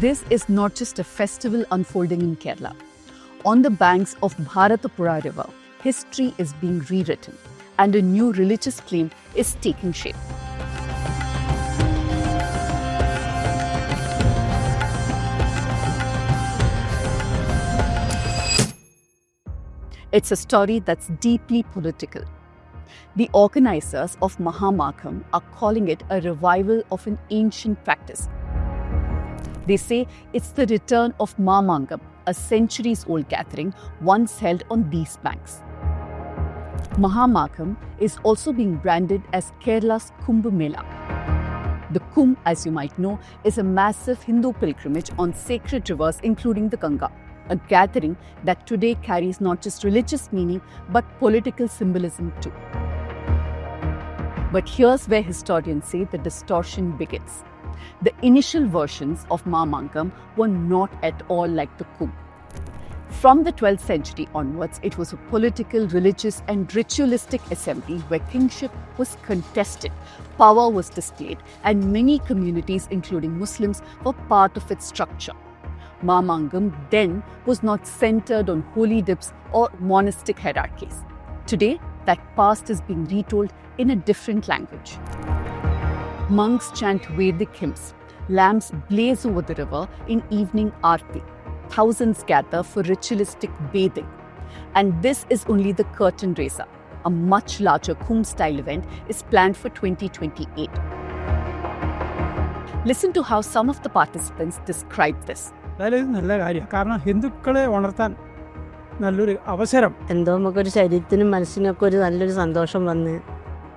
This is not just a festival unfolding in Kerala. On the banks of Bharathapuzha river, history is being rewritten and a new religious claim is taking shape. It's a story that's deeply political. The organizers of Mahamagham are calling it a revival of an ancient practice. They say it's the return of Mamankam, a centuries-old gathering once held on these banks. Mahamagham is also being branded as Kerala's Kumbh Mela. The Kumbh, as you might know, is a massive Hindu pilgrimage on sacred rivers including the Ganga, a gathering that today carries not just religious meaning but political symbolism too. But here's where historians say the distortion begins. The initial versions of Mamankam were not at all like the Kumbh. From the 12th century onwards, it was a political, religious and ritualistic assembly where kingship was contested, power was displayed, and many communities, including Muslims, were part of its structure. Mamankam then was not centered on holy dips or monastic hierarchies. Today, that past is being retold in a different language. Monks chant Vedic hymns, lamps blaze over the river in evening aarti. Thousands gather for ritualistic bathing. And this is only the curtain raiser. A much larger Kumbh-style event is planned for 2028. Listen to how some of the participants describe this. നല്ല കാര്യമാണ് കാരണം ഹിന്ദുക്കളെ ഉണർത്താൻ നല്ലൊരു അവസരം എന്തോ നമുക്കൊരു ശരീരത്തിനും മനസ്സിനൊക്കെ ഒരു നല്ലൊരു സന്തോഷം വന്ന്.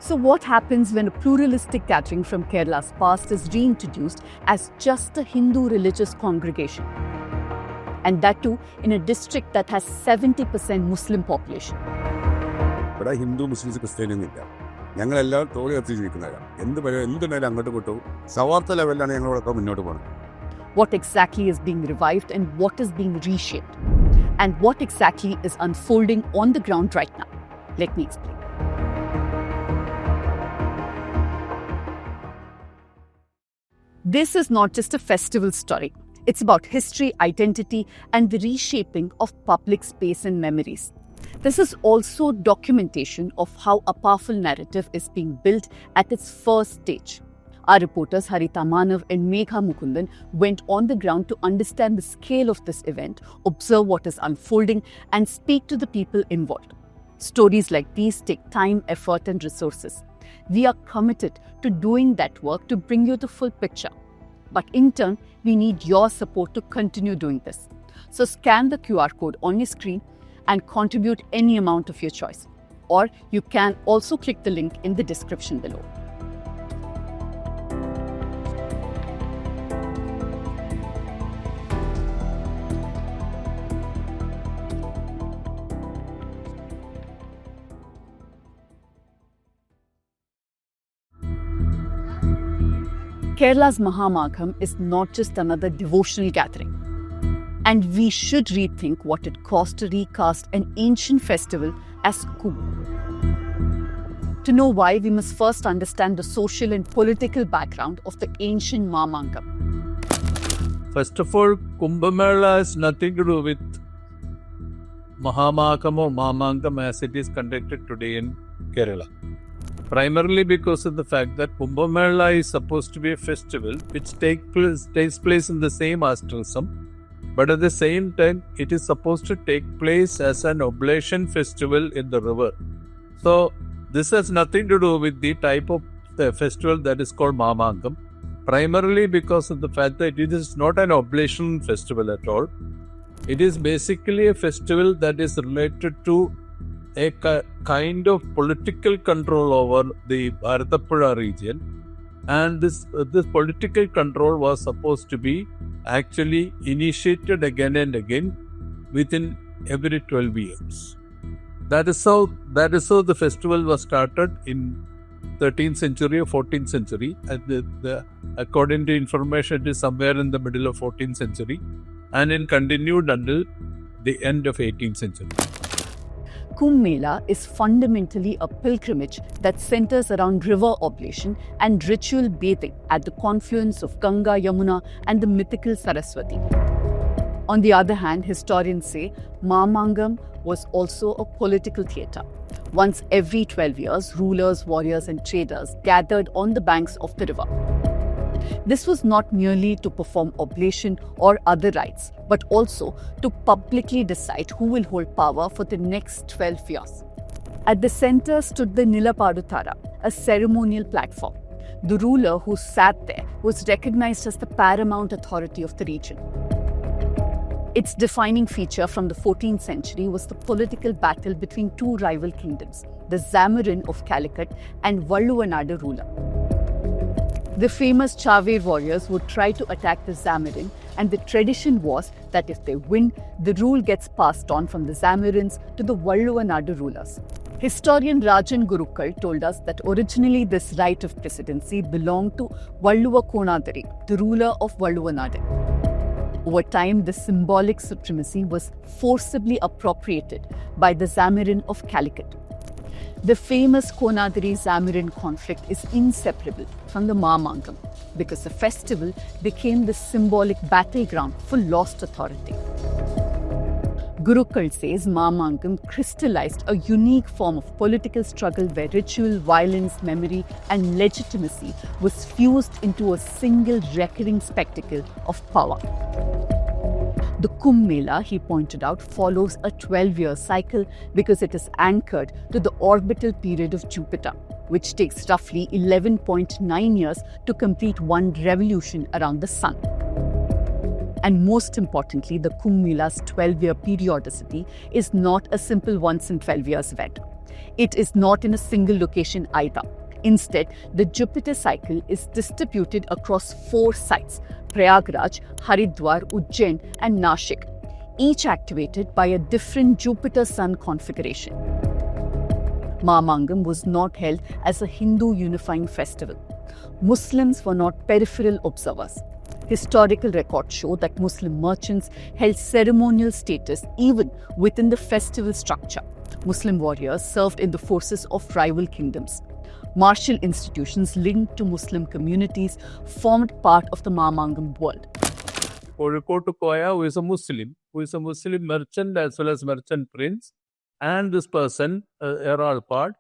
So what happens when a pluralistic gathering from Kerala's past is reintroduced as just a Hindu religious congregation? And that too in a district that has 70% Muslim population. ഇവിടെ ഹിന്ദു മുസ്ലിംസ് ക്രിസ്ത്യാനിയൊന്നുമില്ല. ഞങ്ങളെല്ലാം തോളി കത്തി ജീവിക്കുന്നവരാണ്. എന്തുണ്ടായാലും അങ്ങോട്ട് വിട്ടു സൗഹാർദ്ദ ലെവലിലാണ് ഞങ്ങളൊക്കെ മുന്നോട്ട് പോകുന്നത്. What exactly is being revived and what is being reshaped? And what exactly is unfolding on the ground right now? Let me explain. This is not just a festival story. It's about history, identity, and the reshaping of public space and memories. This is also documentation of how a powerful narrative is being built at its first stage. Our reporters Harita Manav and Megha Mukundan went on the ground to understand the scale of this event, observe what is unfolding, and speak to the people involved. Stories like these take time, effort, and resources. We are committed to doing that work to bring you the full picture. But in turn, we need your support to continue doing this. So scan the QR code on your screen and contribute any amount of your choice. Or you can also click the link in the description below. Kerala's Mahamagham is not just another devotional gathering. And we should rethink what it costs to recast an ancient festival as Kumbh. To know why, we must first understand the social and political background of the ancient Mamankam. First of all, Kumbh Mela has nothing to do with Mahamagham or Mamankam as it is conducted today in Kerala. Primarily because of the fact that Kumbh Mela is supposed to be a festival which takes place in the same asterism, but at the same time it is supposed to take place as an oblation festival in the river. So this has nothing to do with the type of the festival that is called Mamankam, primarily because of the fact that it is not an oblation festival at all. It is basically a festival that is related to a kind of political control over the Bharathapuzha region, and this political control was supposed to be actually initiated again and again within every 12 years. That is how the festival was started in 13th century or 14th century. According to information, it is somewhere in the middle of 14th century, and it continued until the end of 18th century. Kumbh Mela is fundamentally a pilgrimage that centers around river oblation and ritual bathing at the confluence of Ganga, Yamuna, and the mythical Saraswati. On the other hand, historians say Mamankam was also a political theatre. Once every 12 years, rulers, warriors, and traders gathered on the banks of the river. This was not merely to perform oblation or other rites, but also to publicly decide who will hold power for the next 12 years. At the center stood the Nila, a ceremonial platform. The ruler who sat there was recognized as the paramount authority of the region. Its defining feature from the 14th century was the political battle between two rival kingdoms, the Zamarin of Calicut and Valluvanadu ruler. The famous Chave warriors would try to attack the Zamarin, and the tradition was that if they win, the rule gets passed on from the Zamarins to the Valluvanadu rulers. Historian Rajan Gurukkal told us that originally this right of precedency belonged to Valluva Konadari, the ruler of Valluvanadu. Over time, the symbolic supremacy was forcibly appropriated by the Zamarin of Calicut. The famous Konadari-Zamarin conflict is inseparable from the Mamankam because the festival became the symbolic battleground for lost authority. Gurukkal says Mamankam crystallized a unique form of political struggle where ritual, violence, memory, and legitimacy was fused into a single recurring spectacle of power. The Kumbh Mela, he pointed out, follows a 12-year cycle because it is anchored to the orbital period of Jupiter, which takes roughly 11.9 years to complete one revolution around the Sun. And most importantly, the Kumbh Mela's 12-year periodicity is not a simple once in 12 years event. It is not in a single location either. Instead, the Jupiter cycle is distributed across 4 sites: Prayagraj, Haridwar, Ujjain, and Nashik, each activated by a different Jupiter-Sun configuration. Mamankam was not held as a Hindu unifying festival. Muslims were not peripheral observers. Historical records show that Muslim merchants held ceremonial status even within the festival structure. Muslim warriors served in the forces of rival kingdoms. Martial institutions linked to Muslim communities formed part of the Mamankam world. Kozhikode Koya, who is a Muslim merchant as well as merchant prince, and this person, Eralpad,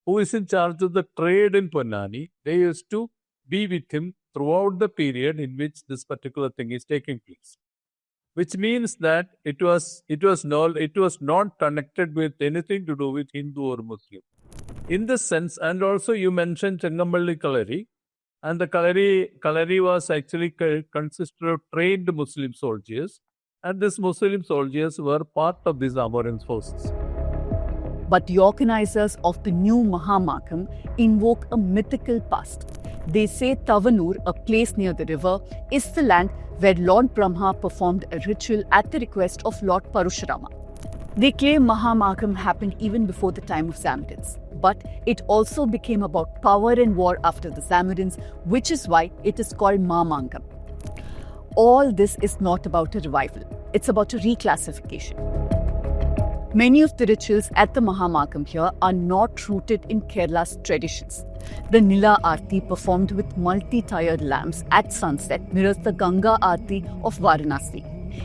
who is in charge of the trade in Ponnani, they used to be with him throughout the period in which this particular thing is taking place. Which means that it was not connected with anything to do with Hindu or Muslim. In this sense, and also you mentioned Chengamballi Kalari, and the Kalari was actually consisted of trained Muslim soldiers, and these Muslim soldiers were part of the Zamorin forces. But the organizers of the new Mahamagham invoke a mythical past. They say Tavanur, a place near the river, is the land where Lord Brahma performed a ritual at the request of Lord Parashurama. They claim Mahamagham happened even before the time of Zamarins, but it also became about power and war after the Zamarins, which is why it is called Mamankam. All this is not about a revival, it's about a reclassification. Many of the rituals at the Mahamagham here are not rooted in Kerala's traditions. The Nila Aarti performed with multi-tiered lamps at sunset mirrors the Ganga Aarti of Varanasi.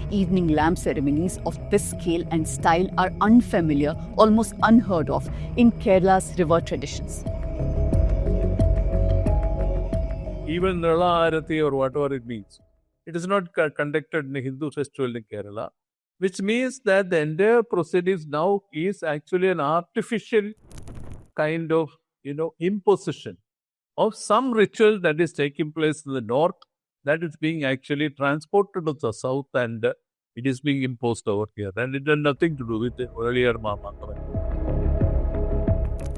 Evening lamp ceremonies of this scale and style are unfamiliar, almost unheard of in Kerala's river traditions. Even Nila Aarati or whatever it means, it is not conducted in a Hindu festival in Kerala, which means that the entire proceedings now is actually an artificial kind of, imposition of some ritual that is taking place in the north that is being actually transported to the south, and it is being imposed over here. And it had nothing to do with the earlier Mamankam.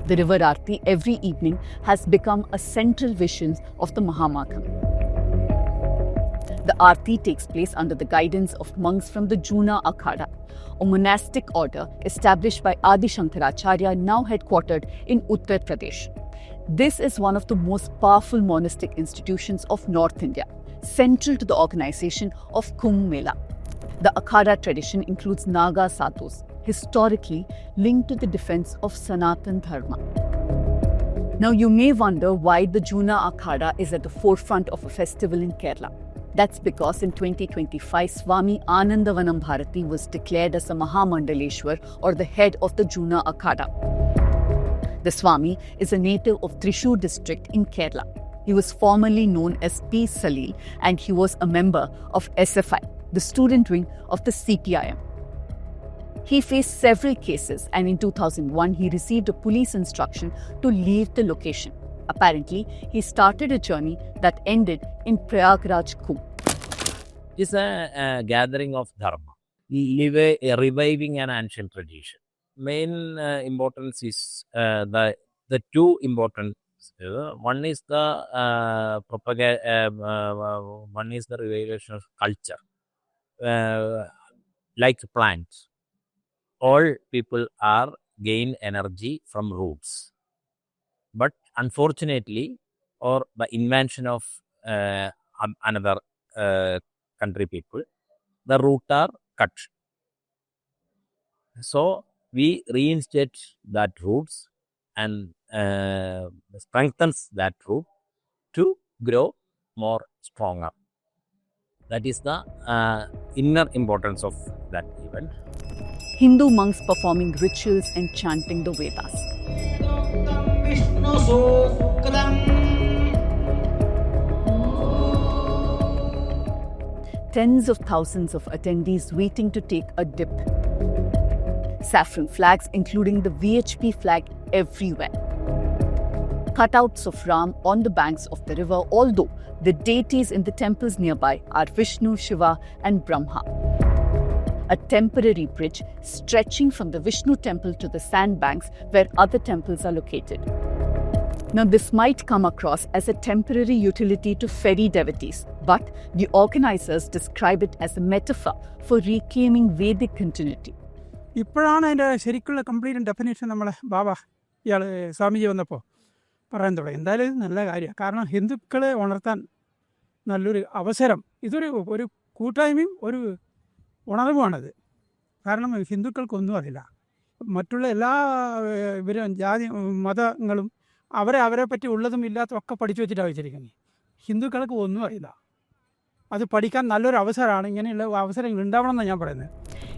The river Aarti every evening has become a central vision of the Mahamagham. The Aarti takes place under the guidance of monks from the Juna Akhada, a monastic order established by Adi Shankaracharya, now headquartered in Uttar Pradesh. This is one of the most powerful monastic institutions of North India, central to the organization of Kumbh Mela. The Akhada tradition includes Naga sadhus, historically linked to the defense of Sanatan Dharma. Now, you may wonder why the Juna Akhada is at the forefront of a festival in Kerala. That's because in 2025, Swami Anandavanam Bharati was declared as a Mahamandaleshwar, or the head of the Juna Akhada. The Swami is a native of Thrissur district in Kerala. He was formerly known as P. Salil, and he was a member of SFI, the student wing of the CPIM. He faced several cases, and in 2001 he received a police instruction to leave the location. Apparently, he started a journey that ended in Prayagraj Kumbh. It is a gathering of dharma, reviving an ancient tradition. Main importance is the two important. One is the one is the revival of culture, like plants. All people are gain energy from roots. But unfortunately, or the invention of another country people, the root are cut. So we reinstate that roots and strengthens that root to grow more stronger. That is the inner importance of that event. Hindu monks performing rituals and chanting the Vedas. Tens of thousands of attendees waiting to take a dip. Saffron flags, including the VHP flag, everywhere. Cutouts of Ram on the banks of the river, although the deities in the temples nearby are Vishnu, Shiva, and Brahma. A temporary bridge stretching from the Vishnu temple to the sandbanks where other temples are located. Now, this might come across as a temporary utility to ferry devotees, but the organizers describe it as a metaphor for reclaiming Vedic continuity. ഇപ്പോഴാണ് അതിൻ്റെ ശരിക്കുള്ള complete definition നമ്മളെ ബാബ ഇയാൾ സ്വാമിജി വന്നപ്പോൾ പറയാൻ തുടങ്ങി. എന്തായാലും ഇത് നല്ല കാര്യമാണ്. കാരണം ഹിന്ദുക്കളെ ഉണർത്താൻ നല്ലൊരു അവസരം, ഒരു കൂട്ടായ്മയും ഒരു ഉണർവുമാണത്. കാരണം ഹിന്ദുക്കൾക്കൊന്നും അറിയില്ല. മറ്റുള്ള എല്ലാ ഇവരും ജാതി മതങ്ങളും അവരെ പറ്റി ഉള്ളതും ഇല്ലാത്തതും ഒക്കെ പഠിച്ചു വെച്ചിട്ടാണ് വെച്ചിരിക്കുന്നത്. ഹിന്ദുക്കൾക്ക് ഒന്നും അറിയില്ല. അത് പഠിക്കാൻ നല്ലൊരു അവസരമാണ്. ഇങ്ങനെയുള്ള അവസരങ്ങൾ ഉണ്ടാവണം എന്നാണ് ഞാൻ പറയുന്നത്.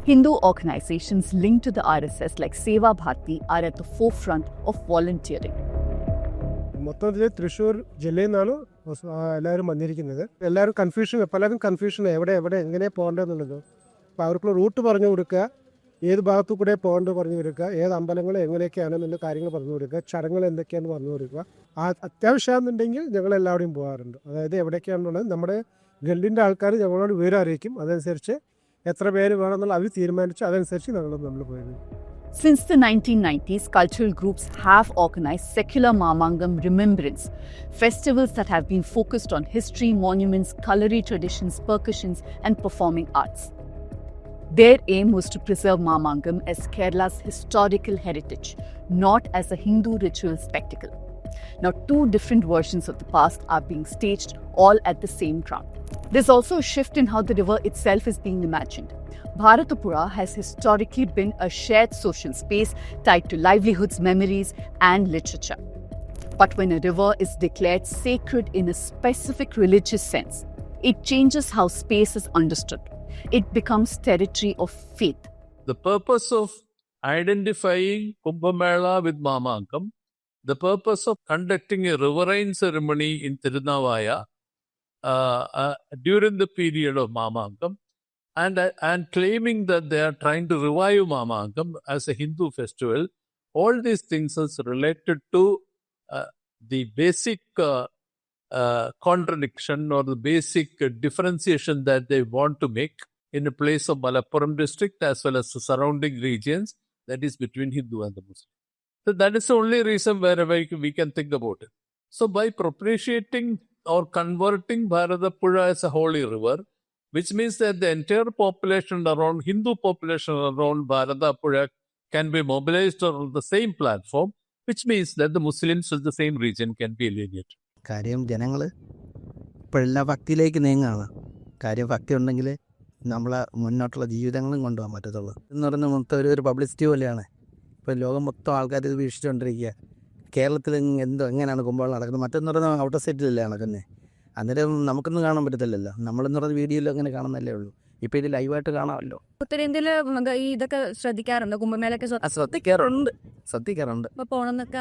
Hindu organizations linked to the RSS like Seva Bharati are at the forefront of volunteering. മൊത്തത്തിൽ തൃശ്ശൂർ ജില്ലയിൽ നിന്നാണ് എല്ലാവരും വന്നിരിക്കുന്നത്. എല്ലാവരും പലരും കൺഫ്യൂഷൻ എവിടെ എങ്ങനെ പോകേണ്ടതെന്നുള്ളത്. അപ്പോൾ അവർക്കുള്ള റൂട്ട് പറഞ്ഞു കൊടുക്കുക, ഏത് ഭാഗത്തു കൂടെ പോകേണ്ടത് പറഞ്ഞു കൊടുക്കുക, ഏത് അമ്പലങ്ങൾ എങ്ങനെയൊക്കെയാണെന്നുള്ള കാര്യങ്ങൾ പറഞ്ഞു കൊടുക്കുക, ചടങ്ങുകൾ എന്തൊക്കെയാണെന്ന് പറഞ്ഞു കൊടുക്കുക. അത്യാവശ്യമാണെന്നുണ്ടെങ്കിൽ ഞങ്ങളെല്ലാവരുടെയും പോകാറുണ്ട്. അതായത് എവിടേക്കാണെന്നുള്ളത് നമ്മുടെ ഗൾഡിൻ്റെ ആൾക്കാർ ഞങ്ങളോട് വിവരം അറിയിക്കും. അതനുസരിച്ച് എത്ര പേര് വേണമെന്നുള്ള അവർ തീരുമാനിച്ച് അതനുസരിച്ച് നമ്മൾ പോയത്. Since the 1990s, cultural groups have organized secular Mamankam remembrance festivals that have been focused on history, monuments, culinary traditions, percussions, and performing arts. Their aim was to preserve Mamankam as Kerala's historical heritage, not as a Hindu ritual spectacle. Now, two different versions of the past are being staged all at the same ground. There's also a shift in how the river itself is being imagined. Bharathapuzha has historically been a shared social space tied to livelihoods, memories, and literature. But when a river is declared sacred in a specific religious sense, it changes how space is understood. It becomes territory of faith. The purpose of identifying Kumbh Mela with Mamankam, the purpose of conducting a riverine ceremony in Thirunavaya during the period of Mamankam, and claiming that they are trying to revive Mamankam as a Hindu festival, all these things is related to the basic contradiction or the basic differentiation that they want to make in a place of Malappuram district as well as the surrounding regions, that is between Hindu and the Muslim. So that is the only reason wherever we can think about it. So by propitiating or converting Bharathapuzha as a holy river, which means that the entire population around, Hindu population around Bharathapuzha can be mobilized on the same platform, which means that the Muslims of the same region can be alienated. കാര്യം ജനങ്ങൾ ഇപ്പോഴെല്ലാം ഭക്തിയിലേക്ക് നീങ്ങുകയാണ്. കാര്യം ഭക്തി ഉണ്ടെങ്കിൽ നമ്മളെ മുന്നോട്ടുള്ള ജീവിതങ്ങളും കൊണ്ടുപോകാൻ പറ്റത്തുള്ളൂ എന്ന് പറയുന്നത് മൊത്തം ഒരു പബ്ലിസിറ്റി പോലെയാണ്. ഇപ്പോൾ ലോകം മൊത്തം ആൾക്കാർ ഇത് വീക്ഷിച്ചുകൊണ്ടിരിക്കുക. കേരളത്തിൽ എങ്ങനെയാണ് കുംഭമേള നടക്കുന്നത്. മറ്റൊന്ന് പറയുന്നത് ഔട്ടർ സ്റ്റേറ്റിലല്ലേ നടക്കുന്നത്. അന്നേരം നമുക്കൊന്നും കാണാൻ പറ്റത്തില്ലല്ലോ. നമ്മളെന്ന് പറയുന്ന വീഡിയോയിൽ അങ്ങനെ കാണുന്നല്ലേ ഉള്ളൂ. ഇപ്പോൾ ഇത് ലൈവായിട്ട് കാണാമല്ലോ. ഉത്തരേന്ത്യയിൽ ഈ ഇതൊക്കെ ശ്രദ്ധിക്കാറുണ്ട്, കുംഭമേളൊക്കെ ശ്രദ്ധിക്കാറുണ്ട്. പോകണമെന്നൊക്കെ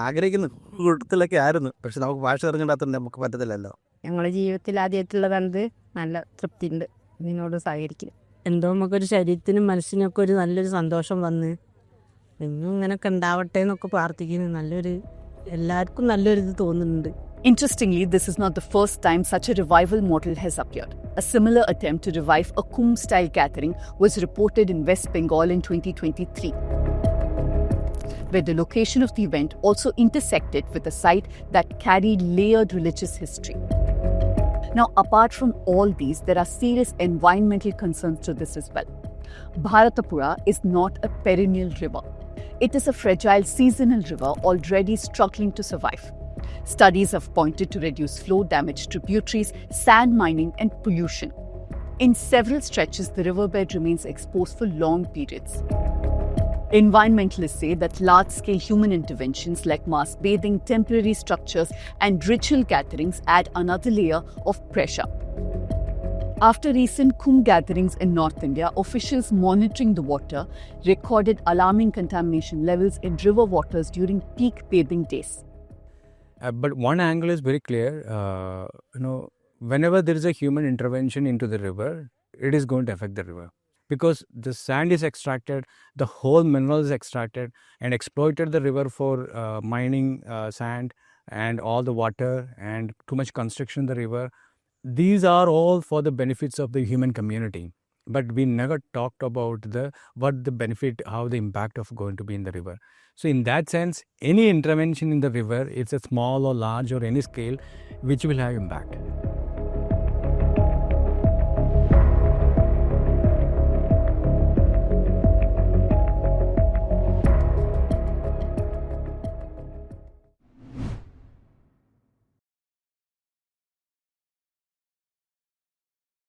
ആഗ്രഹിക്കുന്നു കൂട്ടത്തിലൊക്കെ ആയിരുന്നു. പക്ഷെ നമുക്ക് ഭാഷ അറിഞ്ഞിടാത്തതുകൊണ്ട് നമുക്ക് പറ്റത്തില്ലല്ലോ. ഞങ്ങളുടെ ജീവിതത്തിൽ ആദ്യമായിട്ടുള്ളതാണിത്. നല്ല തൃപ്തിയുണ്ട് ഇതിനോട് സഹകരിക്കും. എന്തോ നമുക്കൊരു ശരീരത്തിനും മനസ്സിനൊക്കെ ഒരു നല്ലൊരു സന്തോഷം വന്ന് എന്നും ഇങ്ങനെയൊക്കെ ഉണ്ടാവട്ടെ എന്നൊക്കെ പ്രാർത്ഥിക്കുന്നു. എല്ലാവർക്കും നല്ലൊരു ഇത് തോന്നുന്നുണ്ട്. Interestingly, this is not the first time such a revival model has appeared. A similar attempt to revive a Kumbh-style gathering was reported in West Bengal in 2023, where the location of the event also intersected with a site that carried layered religious history. Now, apart from all these, there are serious environmental concerns to this as well. Bharathapuzha is not a perennial river. It is a fragile seasonal river already struggling to survive. Studies have pointed to reduced flow, damaged tributaries, sand mining, and pollution. In several stretches, the riverbed remains exposed for long periods. Environmentalists say that large-scale human interventions like mass bathing, temporary structures, and ritual gatherings add another layer of pressure. After recent Kumbh gatherings in North India, officials monitoring the water recorded alarming contamination levels in river waters during peak bathing days. But one angle is very clear. Whenever there is a human intervention into the river, it is going to affect the river. Because the sand is extracted, the whole mineral is extracted and exploited the river for mining sand and all the water and too much construction in the river. These are all for the benefits of the human community. But we never talked about what the benefit, how the impact of going to be in the river. So in that sense, any intervention in the river, it's a small or large or any scale, which will have impact.